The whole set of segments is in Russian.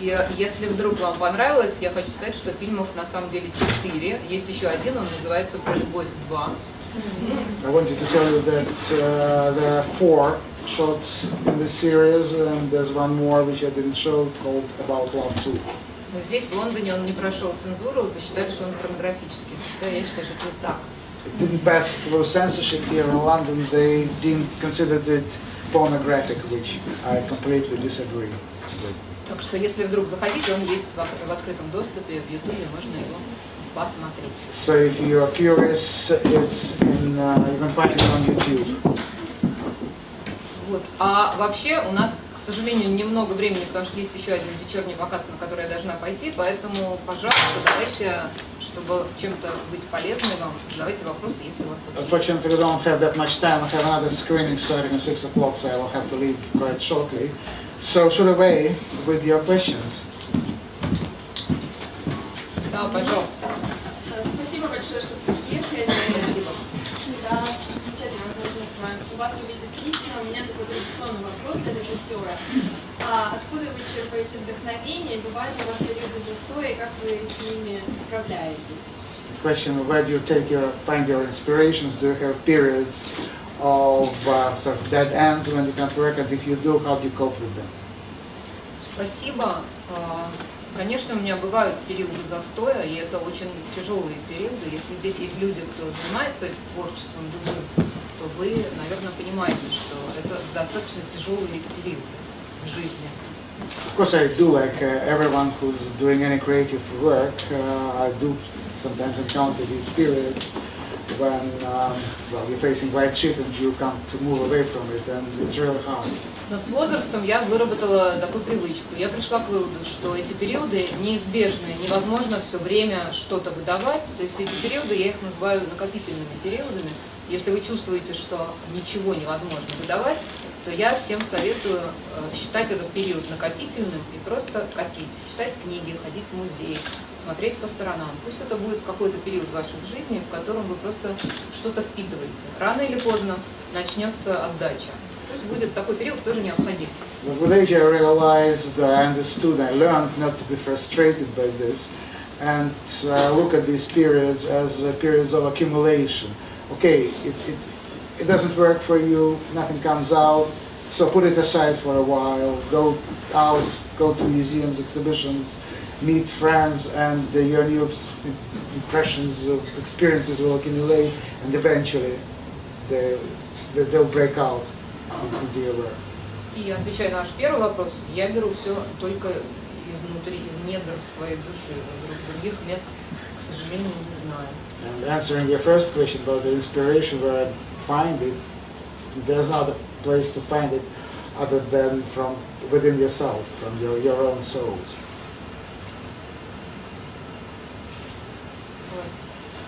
И если вдруг вам понравилось, я хочу сказать, что фильмов на самом деле 4. Есть еще один, он называется «Про любовь 2». I wanted to tell you that there are 4 shots in the series, and there's one more which I didn't show called About Love 2. Но здесь, в Лондоне, он не прошел цензуру, посчитали, что он порнографический. Я считаю, что это не так. It didn't pass through censorship here in London. They didn't consider it pornographic, which I completely disagree with. Так что, если вдруг захотите, он есть в открытом доступе, в Ютубе, можно его посмотреть. So if you are curious, it's in, you can find it on YouTube. Вот. А вообще у нас, к сожалению, немного времени, потому что есть еще один вечерний показ, на который я должна пойти, поэтому, пожалуйста, давайте, чтобы чем-то быть полезной вам, задавайте вопросы, если у вас есть. Unfortunately, we don't have that much time. I have another screening starting at 6 o'clock, so I will have to leave quite shortly. So, shoot away with your questions. Да, пожалуйста. Спасибо большое, что приехали. Да, замечательная возможность с вами у вас увидеть лично. У меня такой традиционный вопрос для режиссера. Откуда вы черпаете вдохновение? Бывают ли у вас периоды застоя, и как вы с ними справляетесь? Question: where do you find your inspirations? Do you have periods of sort of dead ends when you can't work, and if you do, how do you cope with them? Спасибо. Конечно, у меня бывают периоды застоя, и это очень тяжелые периоды. Если здесь есть люди, кто занимается творчеством, думаю, то вы, наверное, понимаете, что это достаточно тяжелые периоды в жизни. Of course, I do, like everyone who's doing any creative work, I do sometimes encounter these periods when well, you're facing white shit and you can't move away from it, and it's really hard. Но с возрастом я выработала такую привычку. Я пришла к выводу, что эти периоды неизбежны, невозможно все время что-то выдавать. То есть эти периоды, я их называю накопительными периодами. Если вы чувствуете, что ничего невозможно выдавать, то я всем советую считать этот период накопительным и просто копить. Читать книги, ходить в музей, смотреть по сторонам. Пусть это будет какой-то период в вашей жизни, в котором вы просто что-то впитываете. Рано или поздно начнется отдача. Пусть будет такой период, тоже необходим. But with age I realized, I understood, I learned not to be frustrated by this and look at these periods as periods of accumulation. Okay, it doesn't work for you, nothing comes out, so put it aside for a while, go out, go to museums, exhibitions, meet friends, and your new impressions, experiences will accumulate, and eventually they'll break out into your work. И отвечая на наш первый вопрос, я беру все только изнутри, из недр своей души. Других мест, к сожалению, не знаю. And answering your first question about the inspiration, where I find it, there's not a place to find it other than from within yourself, from your own soul.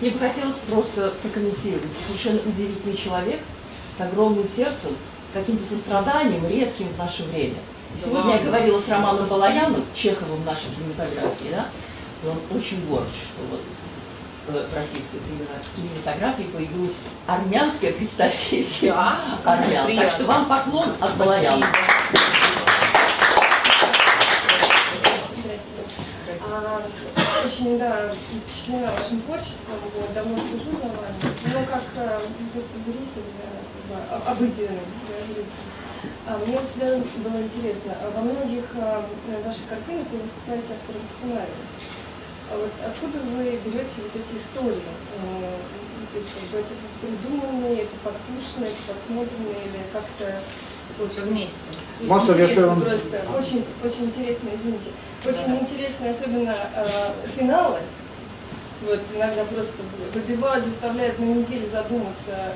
Мне бы хотелось просто прокомментировать. Совершенно удивительный человек с огромным сердцем, с каким-то состраданием, редким в наше время. И сегодня я говорила с Романом Балаяном, Чеховым в нашей кинематографии, да? И он очень горд, что вот в российской кинематографии появилась армянская, представьте себе, армян. Так что вам поклон от Балаяна. Очень, да, впечатлена вашим творчеством, вот, давно слежу за вами, но как просто зритель, обыденный зритель. Мне всегда было интересно, во многих ваших картинах вы выступаете автором сценария. Вот откуда вы берете вот эти истории? То есть это придуманные, это подслушанные, это подсмотренные или как-то... Все вместе. Most of your films... Просто. Очень интересно, извините. Очень интересно, особенно финалы. Вот иногда просто выбивают, заставляют на неделю задуматься,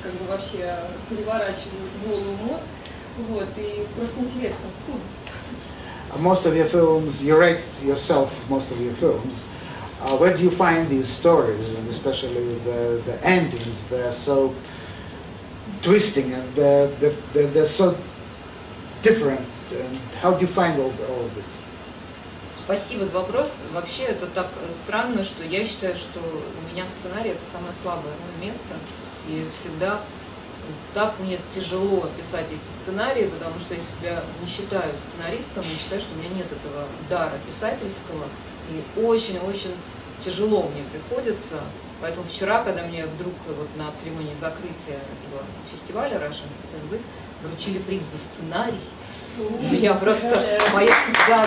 как бы вообще переворачивают голову, мозг. Вот, и просто интересно. Most of your films, you write yourself most of your films. Where do you find these stories, and especially the endings? They're so twisting and they're so different. And how do you find all of this? Спасибо за вопрос. Вообще это так странно, что я считаю, что у меня сценарий это самое слабое мое место. И всегда так мне тяжело писать эти сценарии, потому что я себя не считаю сценаристом, не считаю, что у меня нет этого дара писательского, и очень-очень тяжело мне приходится. Поэтому вчера, когда мне вдруг вот на церемонии закрытия этого фестиваля Russian Film Week вручили приз за сценарий, меня просто моя... Да.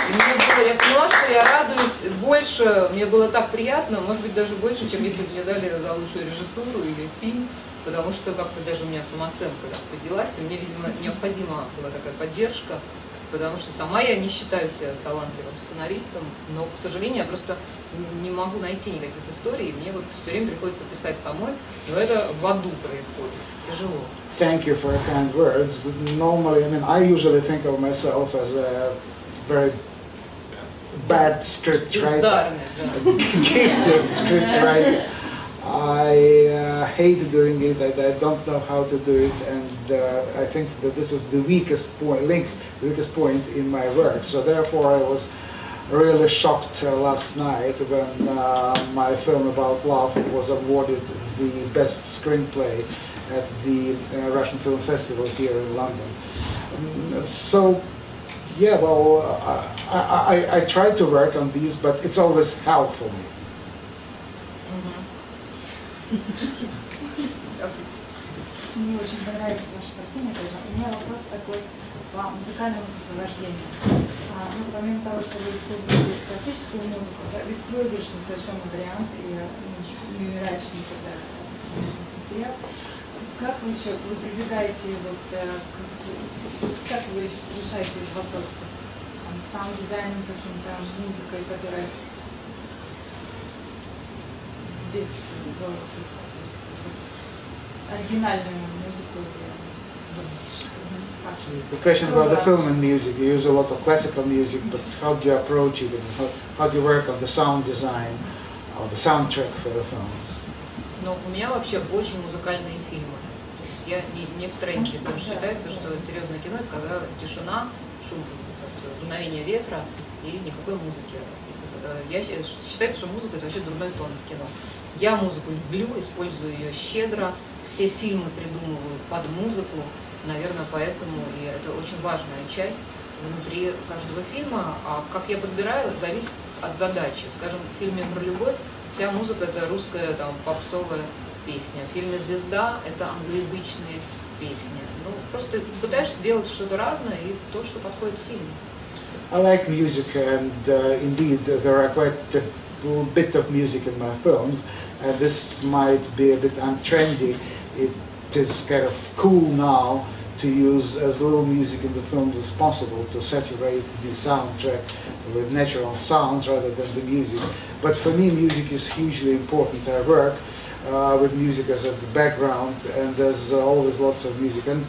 И мне было, я поняла, что я радуюсь больше, мне было так приятно, может быть, даже больше, чем если бы мне дали за лучшую режиссуру или фильм, потому что как-то даже у меня самооценка так поднялась, и мне, видимо, необходима была такая поддержка, потому что сама я не считаю себя талантливым сценаристом, но, к сожалению, я просто не могу найти никаких историй, и мне вот все время приходится писать самой, но это в аду происходит, тяжело. Thank you for your kind words. Normally, I mean, I usually think of myself as a very bad script writer, gifted script writer. I hate doing it. I don't know how to do it, and I think that this is the weakest point in my work. So therefore, I was really shocked last night when my film about love was awarded the best screenplay at the Russian Film Festival here in London. So, yeah, well, I try to work on these, but it's always hell for me. Мне очень понравилась ваша картина тоже. У меня вопрос такой по музыкальному сопровождению. Ну, помимо того, что вы используете классическую музыку, беспроигрышный совершенно вариант и неумирающий никогда материал. Как вы еще прибегаете вот как вы решаете этот вопрос с саунд-дизайном, каким-то музыкой, которая без оригинальную музыку? The question about the film and music, you use a lot of classical music, but how do you approach it, and how do you work on the sound design or the soundtrack for the films? Но у меня вообще очень музыкальные фильмы. То есть я не в тренде. Потому что считается, что серьезное кино — это когда тишина, шум, дуновение ветра и никакой музыки. Считается, что музыка — это вообще дурной тон в кино. Я музыку люблю, использую ее щедро, все фильмы придумываю под музыку, наверное, поэтому и это очень важная часть внутри каждого фильма. А как я подбираю, зависит от задачи. Скажем, в фильме про любовь вся музыка — это русская там попсовая песня. В фильме «Звезда» — это англоязычные песни. Ну, просто пытаешься сделать что-то разное и то, что подходит к фильму. I like music, and indeed there are quite a bit of music in my films, and this might be a bit untrendy. It is kind of cool now to use as little music in the films as possible to saturate the soundtrack with natural sounds rather than the music. But for me, music is hugely important. I work with music as a background, and there's always lots of music. And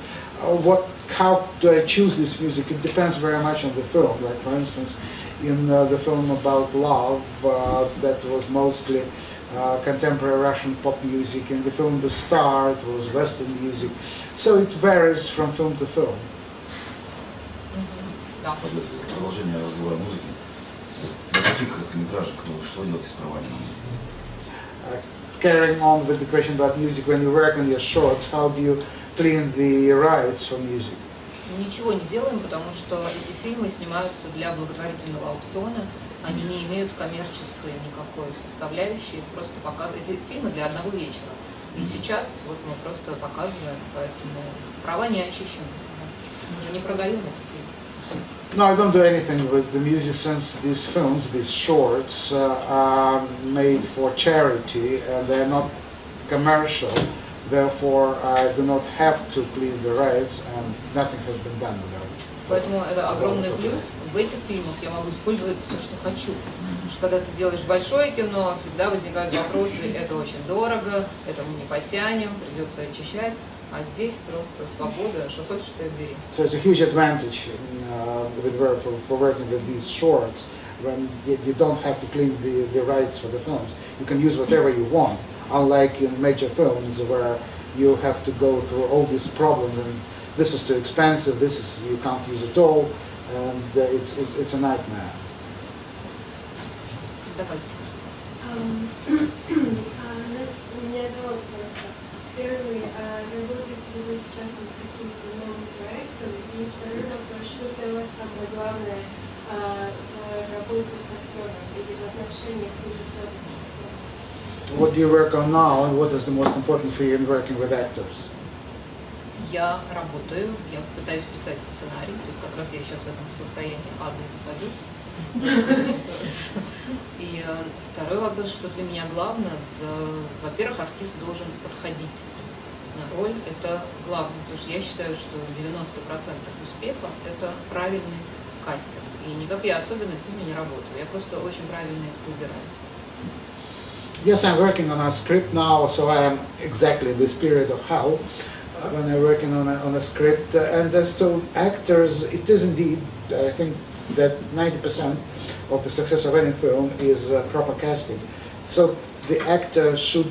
how do I choose this music? It depends very much on the film. Like, for instance, in the film about love, that was mostly contemporary Russian pop music. In the film The Star, it was Western music. So it varies from film to film. Продолжение разговора музыки. Для таких короткометражек что делать с правами? Carrying on with the question about music, when you work on your shorts, how do you clean the rights for music? Ничего не делаем, потому что эти фильмы снимаются для благотворительного аукциона. Они не имеют коммерческой никакой составляющей, просто показывают. Эти фильмы для одного вечера. И сейчас вот мы просто показываем, поэтому права не очищены. Мы же не продаем эти фильмы. No, I don't do anything with the music since these films, these shorts, are made for charity and they're not commercial. Therefore, I do not have to clean the rights and nothing has been done with them. Поэтому это огромный плюс. В этих фильмах я могу использовать все, что хочу. Потому что когда ты делаешь большое кино, всегда возникают вопросы: это очень дорого, это мы не потянем, придется очищать. А здесь просто свобода, что хочешь, что и бери. So it's a huge advantage for working with these shorts when you don't have to clean the rights for the films. You can use whatever you want, unlike in major films where you have to go through all these problems and this is too expensive, this is you can't use at all, and it's a nightmare. Давайте. У меня два вопроса. Первый, работаете ли вы сейчас над каким-то новым проектом? И второй вопрос, что для вас самое главное в работе с актером или в отношениях режиссера? What do you work on now, and what is the most important for you in working with actors? Я работаю, я пытаюсь писать сценарий, то есть как раз я сейчас в этом состоянии адом нахожусь. И второй вопрос, что для меня главное, во-первых, артист должен подходить на роль, это главное, потому что я считаю, что 90% успеха это правильный кастинг. И никак я особенно с ними не работаю, я просто очень правильно их выбираю. Yes, I'm working on a script now, so I am exactly in this period of hell when I'm working on a script. And as to actors, it is indeed, I think that 90% of the success of any film is proper casting. So the actor should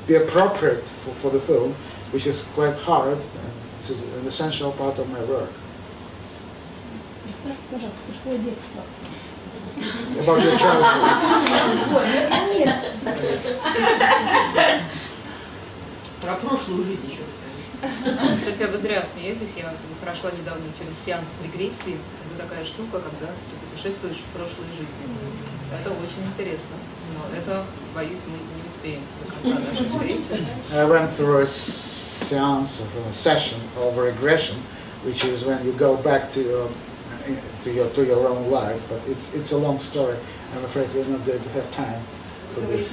be appropriate for the film, which is quite hard. This is an essential part of my work. Представьте, пожалуйста, про свое детство. About your childhood. Про прошлую жизнь еще расскажи. Хотя вы зря смеетесь, я прошла недавно через сеанс регрессии. Это такая штука, когда ты путешествуешь в прошлой жизни. Это очень интересно, но это, боюсь, мы не успеем до конца нашей встречи. I went through a seance or a session of regression, which is when you go back to your own life, but it's a long story. I'm afraid we're not going to have time for this.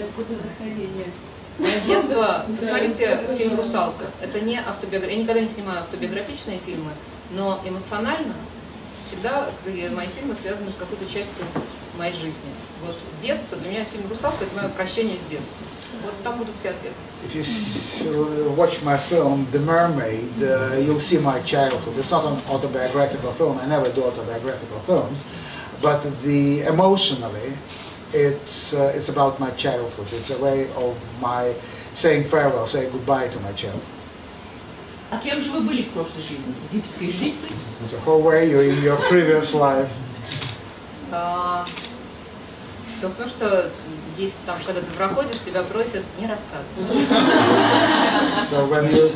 Мое детство, посмотрите фильм «Русалка». Это не автобиография. Я никогда не снимаю автобиографичные фильмы, но эмоционально всегда мои фильмы связаны с какой-то частью моей жизни. Вот детство, для меня фильм «Русалка» — это мое прощение с детством. Вот там будут все ответы. If you watch my film, The Mermaid, you'll see my childhood. It's not an autobiographical film. I never do autobiographical films, but emotionally, it's about my childhood. It's a way of my saying farewell, saying goodbye to my childhood. А кем же вы были в прошлой жизни? Египетской жрицей? So how were you in your previous life? Дело в том, что есть там, когда ты проходишь, тебя просят не рассказывать. So when you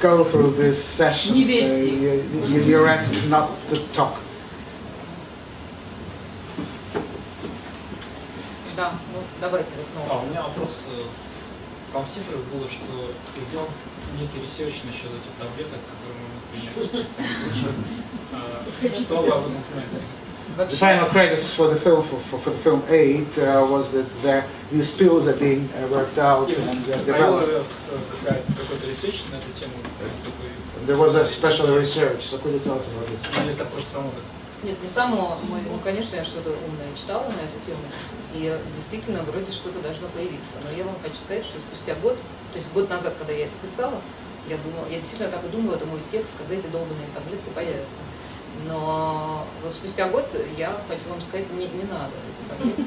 go through this session, you're asked not to talk. Да, ну давайте вот У меня вопрос. Там в титрах было, что сделан некий ресерч насчет этих таблеток, которые можно принять, чтобы стать лучше. Что вы об этом знаете? The final credits for the film 8 was that these pills are being worked out and developed. Какой-то ресерч на эту тему? There was a special research. So could you tell us about this? Или это просто само так? Нет, не само. Конечно, я что-то умное читала на эту тему, и действительно вроде что-то должно появиться. Но я вам хочу сказать, что спустя год, то есть год назад, когда я это писала, я действительно так и думала, это мой текст, когда эти долбанные таблетки появятся. Но вот спустя год я хочу вам сказать, не надо эти таблетки.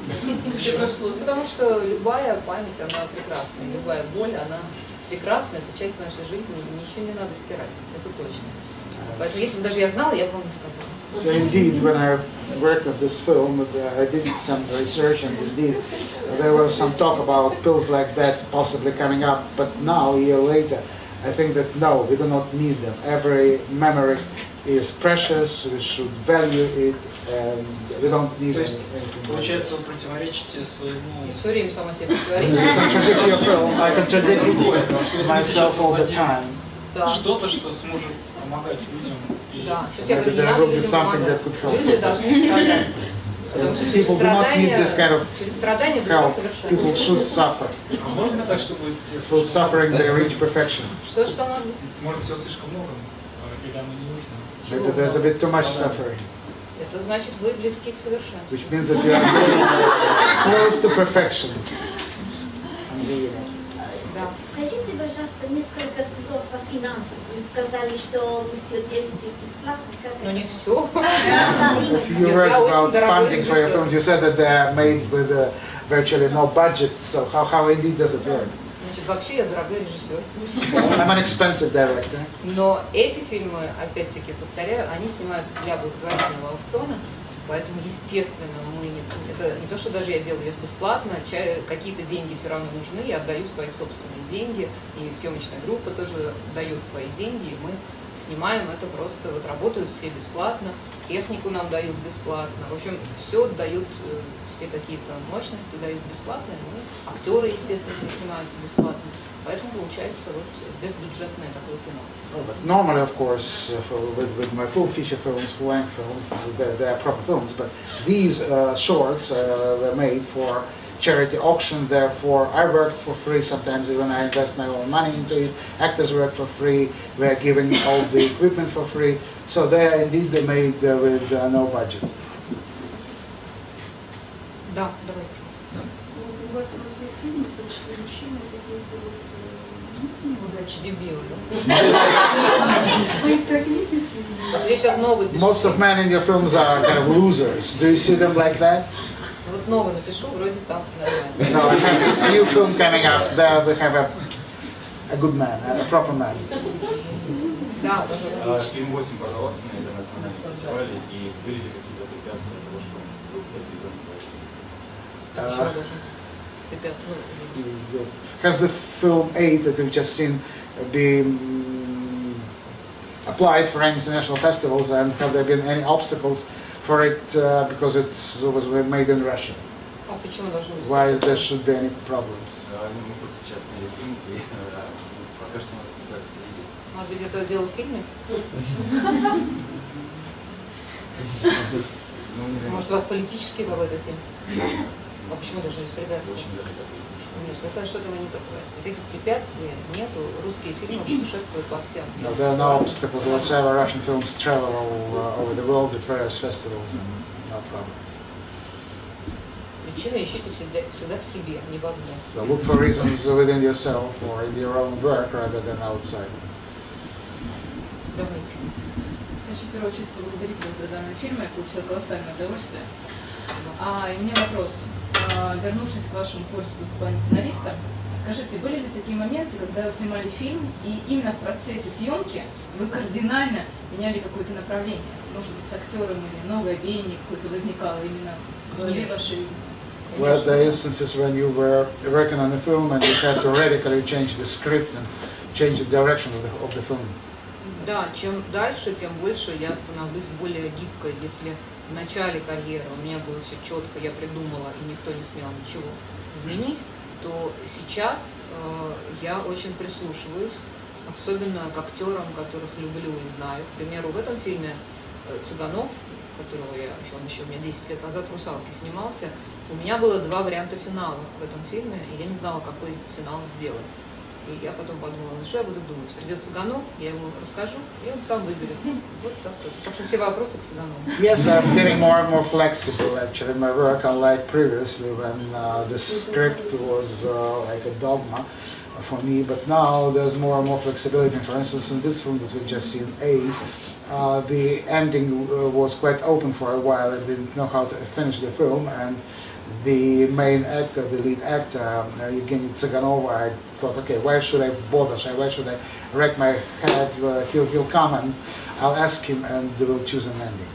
Потому что любая память, она прекрасна, и любая боль, она прекрасна, это часть нашей жизни, и ничего не надо стирать, это точно. Поэтому если бы даже я знала, я бы вам не сказала. So indeed, when I worked on this film, I did some research, and indeed there was some talk about pills like that possibly coming up. But now, a year later, I think that no, we do not need them. Every memory is precious. We should value it, and we don't need anything. Получается, вы противоречите своему... Все время сама себе I contradict your film. I contradict myself all the time. Что-то, что сможет помогать людям. Да, сейчас я говорю, не надо людям помогать. Люди должны страдать. Потому что через страдания душа совершенно. People should suffer. А можно так, чтобы... For suffering, they reach perfection. Что может быть? Может быть, его слишком много, или оно не нужно? Maybe there's a bit too much suffering. Это значит, вы близки к совершенству. Which means that you are close to perfection. Да. Скажите, пожалуйста, несколько слов о финансах. Вы сказали, что вы все делаете бесплатно. Но не все. A few words about funding for your films. You said that they are made with virtually no budget. So how indeed does it work? Значит, вообще я дорогой режиссер. I'm an expensive director. Но эти фильмы, опять-таки, повторяю, они снимаются для благотворительного аукциона, поэтому, естественно, это не то, что даже я делаю их бесплатно, какие-то деньги все равно нужны, я отдаю свои собственные деньги, и съемочная группа тоже дает свои деньги, и мы снимаем это просто, вот работают все бесплатно, технику нам дают бесплатно, в общем, все дают, все какие-то мощности дают бесплатно, и мы, актеры, естественно, все снимаются бесплатно, поэтому получается вот безбюджетное такое кино. But normally, of course, with my full feature films, full length films, they are proper films, but these shorts were made for charity auction, therefore I work for free, sometimes even I invest my own money into it, actors work for free, we are giving all the equipment for free, so they are indeed made with no budget. Да, давайте. У вас во всех фильмах почти мужчины какие-то неудачи. Дебилы, да? Вы их так видите? Вот я сейчас новый пишу. Most of men in your films are kind of losers. Do you see them like that? Вот новый напишу, вроде так, нормально. No, I have this new film coming out. There we have a good man, a proper man. Да, даже. Фильм 8 продавался на интернациональном фестивале, и были ли какие-то препятствия для того, чтобы был произведен в России? Еще даже. Ребят, ну, Has the film 8 that we've just seen been applied for any international festivals, and have there been any obstacles for it because it was made in Russia? а почему должны быть? Why there should be any problems? Мы вот сейчас сняли фильм, и пока что у нас препятствия есть. Может быть, это дело в фильме? Ну, не знаю. Может, у вас политический какой-то фильм? А почему должны быть препятствия? Очень даже такой. Нет, это что-то вы не то говорите. Никаких препятствий нету. Русские фильмы путешествуют по всем. No, there are no obstacles whatsoever. Russian films travel over the world at various festivals and no problems. Причины ищите всегда в себе, не вовне. So look for reasons within yourself or in your own work rather than outside. Давайте. Хочу в первую очередь поблагодарить вас за данный фильм, я получила колоссальное удовольствие. И у меня вопрос. Вернувшись к вашему творчеству в плане сценариста, скажите, были ли такие моменты, когда вы снимали фильм, и именно в процессе съемки вы кардинально меняли какое-то направление? Может быть, с актером или новое веяние какое-то возникало именно в голове вашей видения? Were there instances when you were working on the film and you had to radically change the script and change the direction of the film? Да, чем дальше, тем больше я становлюсь более гибкой. Если в начале карьеры у меня было все четко, я придумала, и никто не смел ничего изменить, то сейчас я очень прислушиваюсь, особенно к актерам, которых люблю и знаю. К примеру, в этом фильме Цыганов, которого он еще у меня 10 лет назад в «Русалке» снимался, у меня было 2 варианта финала в этом фильме, и я не знала, какой финал сделать. И я потом подумала, ну что я буду думать? Придет Цыганов, я ему расскажу, и он сам выберет. Вот так вот. Так что все вопросы к Цыганову. Yes, I'm getting more and more flexible actually in my work, unlike previously when the script was like a dogma for me, but now there's more and more flexibility. For instance, in this film that we've just seen, the ending was quite open for a while. I didn't know how to finish the film, and the main actor, the lead actor, Evgeny Tsyganov, I thought, okay, why should I bother? Why should I wreck my head? He'll come and I'll ask him and we'll choose an ending.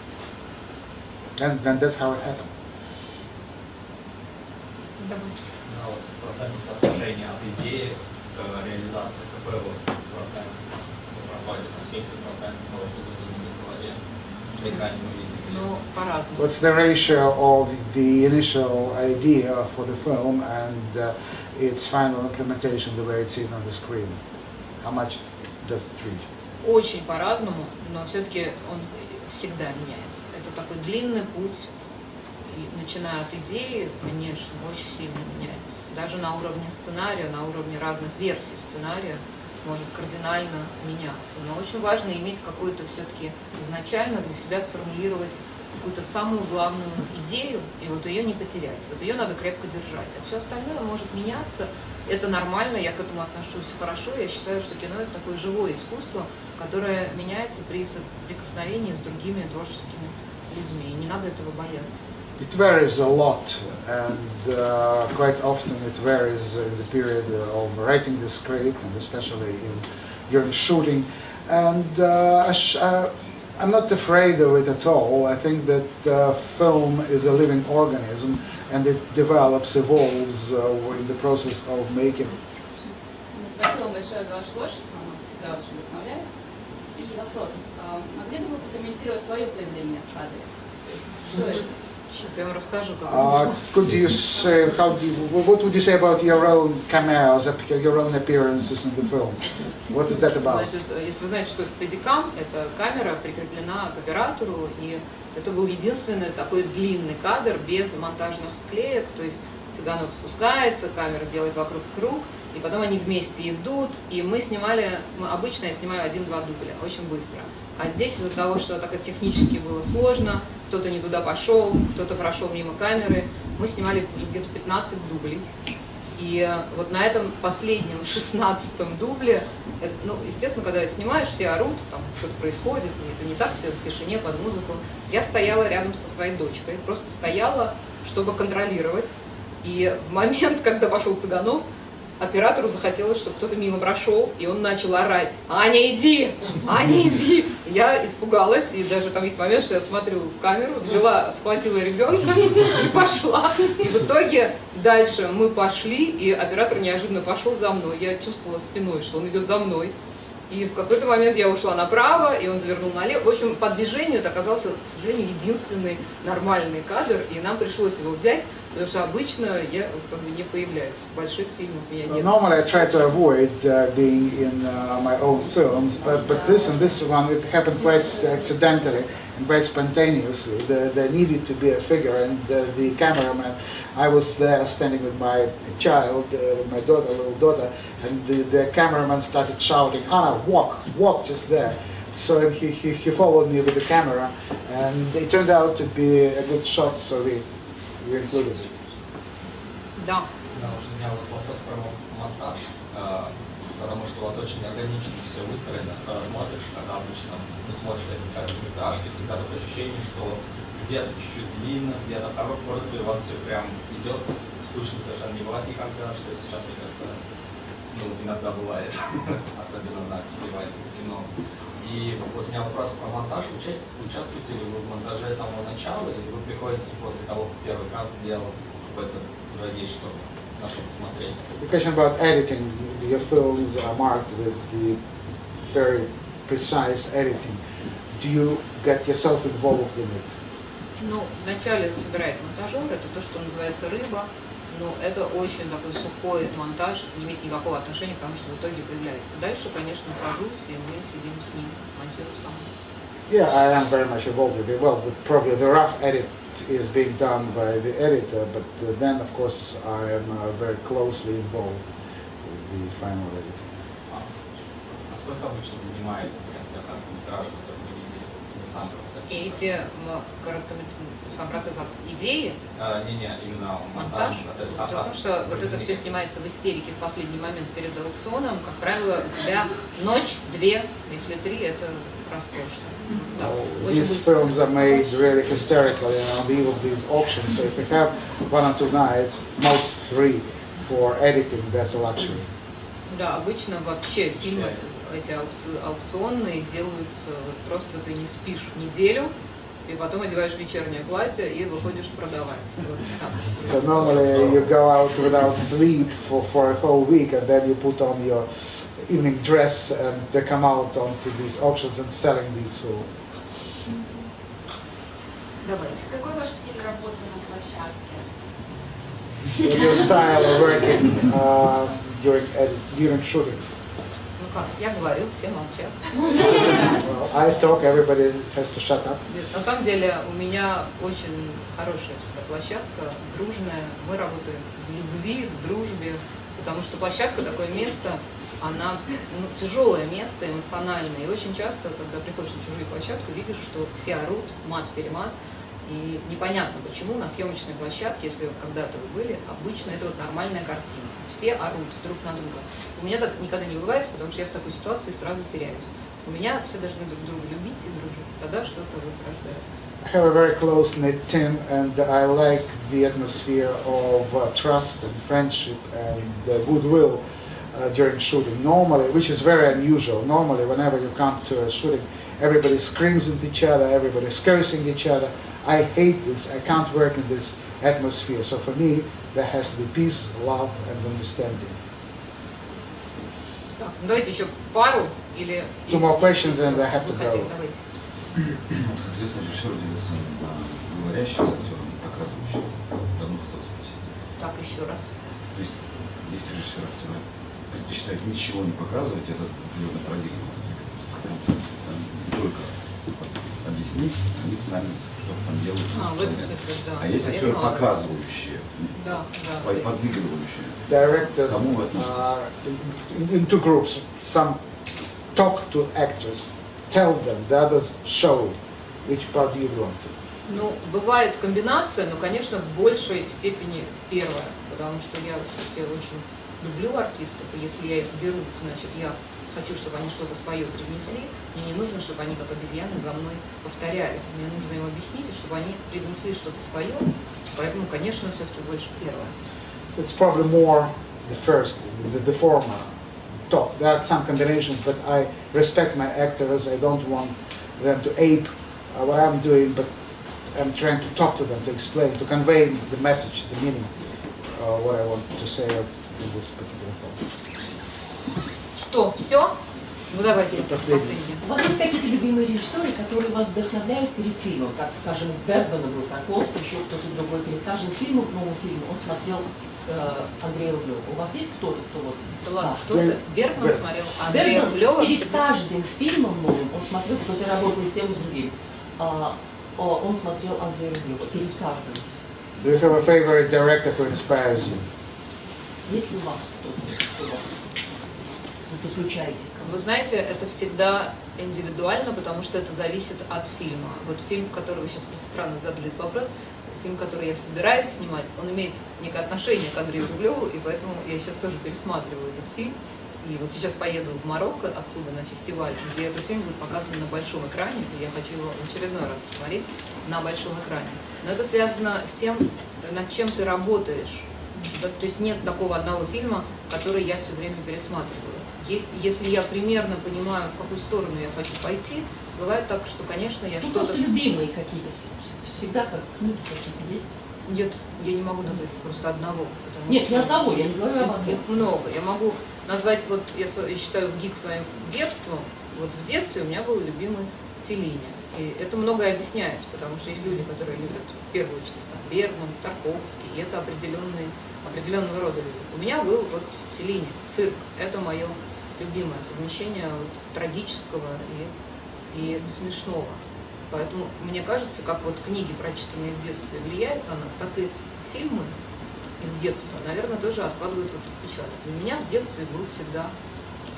And that's how it happened. Процентное соотношение от идеи к реализации КП, процент пропадет на 70% того, что задумано в голове, что экране мы видим. Ну, по-разному. What's the ratio of the initial idea for the film and its final implementation the way it's seen on the screen? How much does it reach? Очень по-разному, но все-таки он всегда меняется. Это такой длинный путь, и начиная от идеи, конечно, очень сильно меняется. Даже на уровне сценария, на уровне разных версий сценария может кардинально меняться. Но очень важно иметь какую-то все-таки изначально для себя сформулировать какую-то самую главную идею, и вот ее не потерять. Вот ее надо крепко держать. А все остальное может меняться. Это нормально, я к этому отношусь хорошо. Я считаю, что кино — это такое живое искусство, которое меняется при соприкосновении с другими творческими людьми. И не надо этого бояться. It varies a lot, and quite often it varies in the period of writing the script, and especially during shooting. And I'm not afraid of it at all. I think that film is a living organism and it develops, evolves in the process of making it. Спасибо вам большое за ваше творчество, оно всегда очень вдохновляет. И вопрос, могли бы вы прокомментировать свое появление в кадре? То есть, что это? Сейчас я вам расскажу, как Could you say what would you say about your own cameos, your own appearances in the film? What is that about? Значит, если вы знаете, что стедикам, это камера прикреплена к оператору, и это был единственный такой длинный кадр без монтажных склеек, то есть Цыганов спускается, камера делает вокруг круг, и потом они вместе идут, и обычно я снимаю 1-2 дубля, очень быстро. А здесь из-за того, что так технически было сложно, кто-то не туда пошел, кто-то прошел мимо камеры, мы снимали уже где-то 15 дублей. И вот на этом последнем 16-м дубле, естественно, когда снимаешь, все орут, там что-то происходит, это не так, все в тишине, под музыку. Я стояла рядом со своей дочкой, просто стояла, чтобы контролировать. И в момент, когда пошел Цыганов, оператору захотелось, чтобы кто-то мимо прошел, и он начал орать: «Аня, иди! Аня, иди!» Я испугалась, и даже там есть момент, что я смотрю в камеру, схватила ребенка и пошла. И в итоге дальше мы пошли, и оператор неожиданно пошел за мной. Я чувствовала спиной, что он идет за мной. И в какой-то момент я ушла направо, и он завернул налево. В общем, по движению это оказался, к сожалению, единственный нормальный кадр, и нам пришлось его взять, потому что обычно я не появляюсь в больших фильмах, меня нет. Normally I try to avoid being in my own films, but this one, it happened quite accidentally and quite spontaneously. There needed to be a figure, and the cameraman, I was there standing with my child, with my daughter, little daughter, and the cameraman started shouting, "Anna, walk just there." So he followed me with the camera, and it turned out to be a good shot, so we included it. Да. Да, у меня вот вопрос про монтаж, потому что у вас очень органично все выстроено, когда смотришь, когда обычно смотришь эти короткометражки, всегда такое ощущение, что где-то чуть-чуть длинно, где-то коротко, и у вас все прям идет, скучно совершенно не бывает никогда, что сейчас, мне кажется, иногда бывает, особенно на фестивале кино. И вот у меня вопрос про монтаж. Участвуете ли вы в монтаже с самого начала, или вы приходите после того, как первый кадр сделал, какой-то уже есть что на что посмотреть? The question about editing, your films are marked with the very precise editing. Do you get yourself involved in it? Вначале собирает монтажер, это то, что называется рыба, но это очень такой сухой монтаж, не имеет никакого отношения к тому, что в итоге появляется. Дальше, конечно, сажусь, и мы сидим с ним, монтируем сам. Yeah, I am very much involved with it. Well, probably the rough edit is being done by the editor, but then, of course, I am very closely involved with the final editing. Сколько обычно занимает короткометраж, который вы видели, сам процесс? И эти сам процесс от идеи, Не, именно монтаж, монтажный процесс. потому что вот это все снимается в истерике в последний момент перед аукционом, как правило, у тебя ночь, 2, если 3, это роскошно. Да, These films are made really hysterically on the eve of these auctions, so if we have 1 or 2 nights, most 3 for editing, that's a luxury. Да, обычно вообще фильмы эти аукционные делаются, вот просто ты не спишь неделю, и потом одеваешь вечернее платье и выходишь продавать. Вот так. So normally you go out without sleep for a whole week, and then you put on your evening dress and they come out onto these auctions and selling these films. Давайте. Какой ваш стиль работы на площадке? What's your style of working during shooting? Ну как, я говорю, все молчат. Well, I talk, everybody has to shut up. На самом деле у меня очень хорошая всегда площадка, дружная. Мы работаем в любви, в дружбе, потому что площадка такое место, она тяжелое место, эмоциональное. И очень часто, когда приходишь на чужую площадку, видишь, что все орут, мат-перемат. И непонятно, почему на съемочной площадке, если когда-то вы были, обычно это вот нормальная картина. Все орут друг на друга. У меня так никогда не бывает, потому что я в такой ситуации сразу теряюсь. У меня все должны друг друга любить и дружить. Тогда что-то вот рождается. I have a very close-knit team, and I like the atmosphere of trust and friendship and goodwill during shooting. Normally, which is very unusual. Normally, whenever you come to a shooting, everybody screams at each other, everybody's cursing each other. I hate this. I can't work in this atmosphere. So for me, there has to be peace, love, and understanding. Так, давайте еще пару или... Two more questions and I have to Вы go. хотите, давайте. Как известно, режиссер делится на говорящий с актером и показывающий. Давно хотел спросить. Так, еще раз. То есть, если режиссер актера предпочитает ничего не показывать, это определенная парадигма, концепция. Там не только объяснить, они сами что-то там делают. В этом смысле, да. А есть актеры показывающие, Да, да. подыгрывающие. Directors Кому вы относитесь? in two groups. Some talk to actors, tell them, the others show. Which part do you belong to? Ну, бывает комбинация, но, конечно, в большей степени первая, потому что я все-таки очень люблю артистов, и если я их беру, значит, я хочу, чтобы они что-то свое привнесли, мне не нужно, чтобы они как обезьяны за мной повторяли. Мне нужно им объяснить, чтобы они привнесли что-то свое, поэтому, конечно, все-таки больше первое. It's probably more the first, the former talk. There are some combinations, but I respect my actors. I don't want them to ape what I'm doing, but I'm trying to talk to them, to explain, to convey the message, the meaning, what I want to say in this particular film. Что, все? Ну давайте, Последний. последнее. У вас есть какие-то любимые режиссеры, которые вас вдохновляют перед фильмом? Как, скажем, Бергмана был Тарковский, еще кто-то другой. Перед каждым фильмом, новым фильмом, он смотрел Андрея Рублева. У вас есть кто-то, кто вот... Да ладно, ваш? кто это? Бергман смотрел, а Андрея Бергман Рублева перед всегда... каждым фильмом новым он смотрел, то есть работал с тем и с другим. Он смотрел Андрея Рублева перед каждым. Do you have a favorite director who inspires you? Есть ли у вас кто-то, вы подключаетесь? Вы знаете, это всегда индивидуально, потому что это зависит от фильма. Вот фильм, который вы сейчас просто странно задали этот вопрос, фильм, который я собираюсь снимать, он имеет некое отношение к Андрею Рублеву, и поэтому я сейчас тоже пересматриваю этот фильм. И вот сейчас поеду в Марокко отсюда на фестиваль, где этот фильм будет показан на большом экране, и я хочу его в очередной раз посмотреть на большом экране. Но это связано с тем, над чем ты работаешь. Да, то есть нет такого одного фильма, который я все время пересматриваю. Если я примерно понимаю, в какую сторону я хочу пойти, бывает так, что, конечно, я Ну, что-то... просто любимые какие-то всегда как книги какие-то есть. Нет, я не могу назвать просто одного. Нет, не одного, я не говорю об одном. Их много. Я могу назвать, вот я считаю в ГИК своим детством, вот в детстве у меня был любимый Феллини. И это многое объясняет, потому что есть люди, которые любят в первую очередь там, Бергман, Тарковский, и это определенного рода люди. У меня был вот Феллини, цирк. Это мое любимое совмещение вот, трагического и смешного. Поэтому мне кажется, как вот книги, прочитанные в детстве, влияют на нас, так и фильмы из детства, наверное, тоже откладывают вот отпечаток. Для меня в детстве был всегда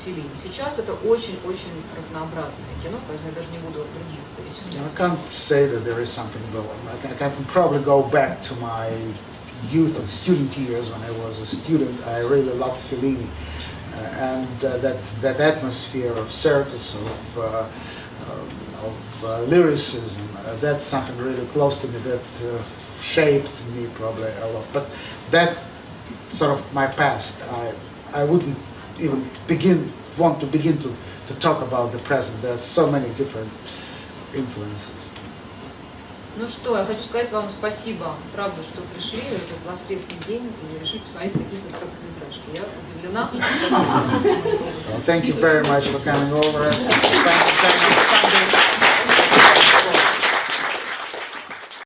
Феллини. Сейчас это очень-очень разнообразное кино, поэтому я даже не буду других перечислять. I can't say that there is something going. I can probably go back to my youth and student years when I was a student. I really loved Fellini, and that atmosphere of circus, of lyricism. That's something really close to me that shaped me probably a lot. But that sort of my past. I wouldn't even want to begin to talk about the present. There's so many different influences. Ну что, я хочу сказать вам спасибо, правда, что пришли в этот воскресный день и решили посмотреть какие-то короткометражки. Я удивлена. Well, thank you very much for coming over. Thank you.